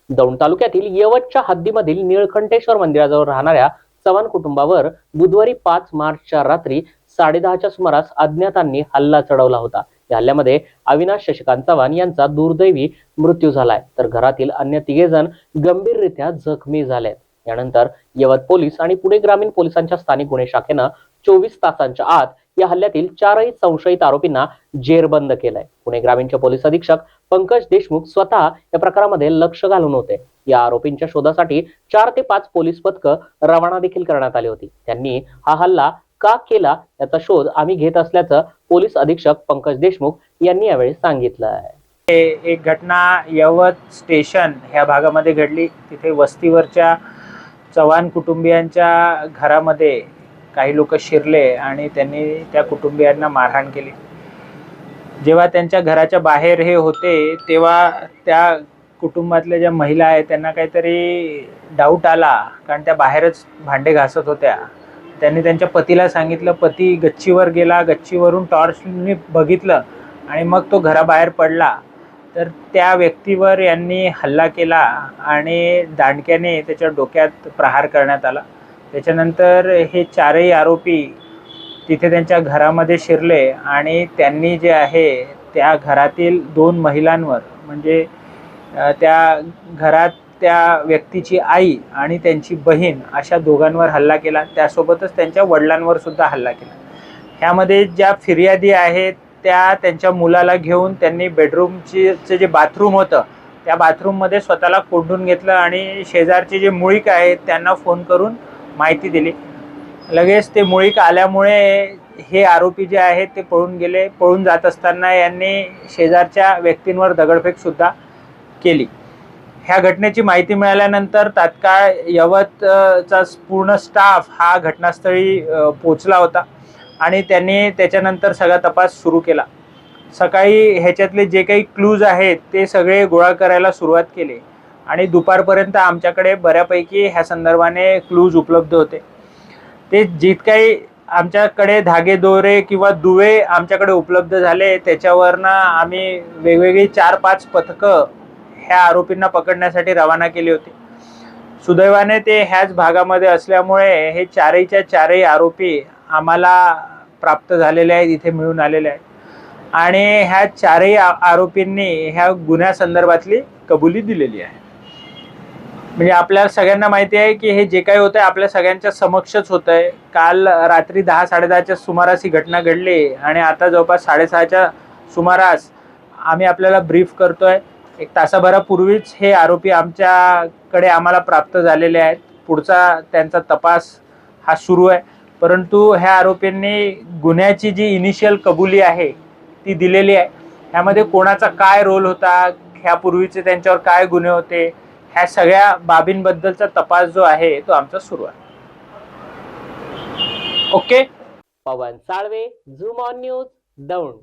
दौंड तालुक्यातील येवतच्या हद्दीमधील निळकंठेश्वर मंदिराजवळ राहणाऱ्या चव्हाण कुटुंबावर बुधवारी 5 मार्चच्या रात्री 10:30च्या सुमारास अज्ञातांनी हल्ला चढवला होता। या हल्ल्यामध्ये अविनाश शशिकांत चव्हाण यांचा दुर्दैवी मृत्यू झालाय, तर घरातील अन्य 3 जण गंभीररित्या जखमी झालेत। यानंतर येवत पोलीस आणि पुणे ग्रामीण पोलिसांच्या स्थानिक गुन्हे शाखेनं 24 तासांच्या आत या हल्ल्यातील 4ही संशयित आरोपींना जेरबंद केलंय। पुणे ग्रामीणचे पोलीस अधीक्षक पंकज देशमुख स्वतः या प्रकारामध्ये लक्ष घालून होते। या आरोपींच्या शोधासाठी 4 ते 5 पोलीस पथकं रवाना देखील करण्यात आली होती। त्यांनी हा हल्ला का केला याचा शोध आम्ही घेत असल्याचं पोलीस अधीक्षक पंकज देशमुख यांनी यावेळी सांगितलं। एक घटना यवत स्टेशन ह्या भागामध्ये घडली। तिथे वस्तीवरच्या चव्हाण कुटुंबियांच्या घरामध्ये काही लोक शिरले आणि त्यांनी त्या कुटुंबियांना मारहाण केली। जेव्हा त्यांच्या घराच्या बाहेर हे होते तेव्हा त्या कुटुंबातल्या ज्या महिला आहेत त्यांना काहीतरी डाऊट आला, कारण त्या बाहेरच भांडे घासत होत्या। त्यांनी त्यांच्या पतीला सांगितलं, पती गच्चीवर गेला, गच्चीवरून टॉर्चने बघितलं आणि मग तो घराबाहेर पडला। तर त्या व्यक्तीवर यांनी हल्ला केला आणि दांडक्याने त्याच्या डोक्यात प्रहार करण्यात आला। त्याच्यानंतर हे 4ही आरोपी तिथे त्यांच्या घरामध्ये शिरले आणि त्यांनी जे आहे त्या घरातील 2 महिलांवर, म्हणजे त्या घरात त्या व्यक्तीची आई आणि त्यांची बहीण अशा दोघांवर हल्ला केला। त्यासोबतच त्यांच्या वडिलांवर सुद्धा हल्ला केला। ह्यामध्ये ज्या फिर्यादी आहेत त्या त्यांच्या मुलाला घेऊन त्यांनी बेडरूमचे जे बाथरूम होतं त्या बाथरूममध्ये स्वतःला कोंडून घेतलं आणि शेजारचे जे मुळीक आहेत त्यांना फोन करून माहिती दिली। लगेच ते मुळीक आल्यामुळे हे आरोपी जे आहेत ते पळून गेले। पळून जात असताना यांनी शेजारच्या व्यक्तींवर दगडफेक सुद्धा केली। ह्या घटनेची माहिती मिळाल्यानंतर तात्काळ यवतचा पूर्ण स्टाफ हा घटनास्थळी पोहोचला होता आणि त्यांनी त्याच्यानंतर सगळा तपास सुरू केला। सकाळी ह्याच्यातले जे काही क्लूज आहेत ते सगळे गोळा करायला सुरुवात केली आणि दुपारपर्यंत आमच्याकडे बऱ्यापैकी ह्या संदर्भाने क्लूज उपलब्ध होते। ते जितकाही आमच्याकडे धागेदोरे किंवा दुवे आमच्याकडे उपलब्ध झाले त्याच्यावरनं आम्ही वेगवेगळी 4-5 पथकं ह्या आरोपींना पकडण्यासाठी रवाना केली होती। सुदैवाने ते ह्याच भागामध्ये असल्यामुळे हे 4हीच्या 4ही आरोपी आम्हाला प्राप्त झालेले आहेत, इथे मिळून आलेले आहेत आणि ह्या 4ही आरोपींनी ह्या गुन्ह्यासंदर्भातली कबुली दिलेली आहे। म्हणजे आपल्या सगळ्यांना माहिती आहे की हे जे काही होतंय आपल्या सगळ्यांच्या समक्षच होतंय। काल रात्री 10-10:30च्या सुमारास ही घटना घडली आणि आता जवळपास 6:30च्या सुमारास आम्ही आपल्याला ब्रीफ करतोय। एक तासाभरापूर्वीच हे आरोपी आमच्याकडे आम्हाला प्राप्त झालेले आहेत। पुढचा त्यांचा तपास हा सुरू आहे, परंतु ह्या आरोपींनी गुन्ह्याची जी इनिशियल कबुली आहे ती दिलेली आहे। ह्यामध्ये कोणाचा काय रोल होता, ह्यापूर्वीचे त्यांच्यावर काय गुन्हे होते, ह्या सगळ्या बाबींबद्दलचा तपास जो आहे तो आमचा सुरू आहे। Okay. Pawan Salve, zoom on news, Daund.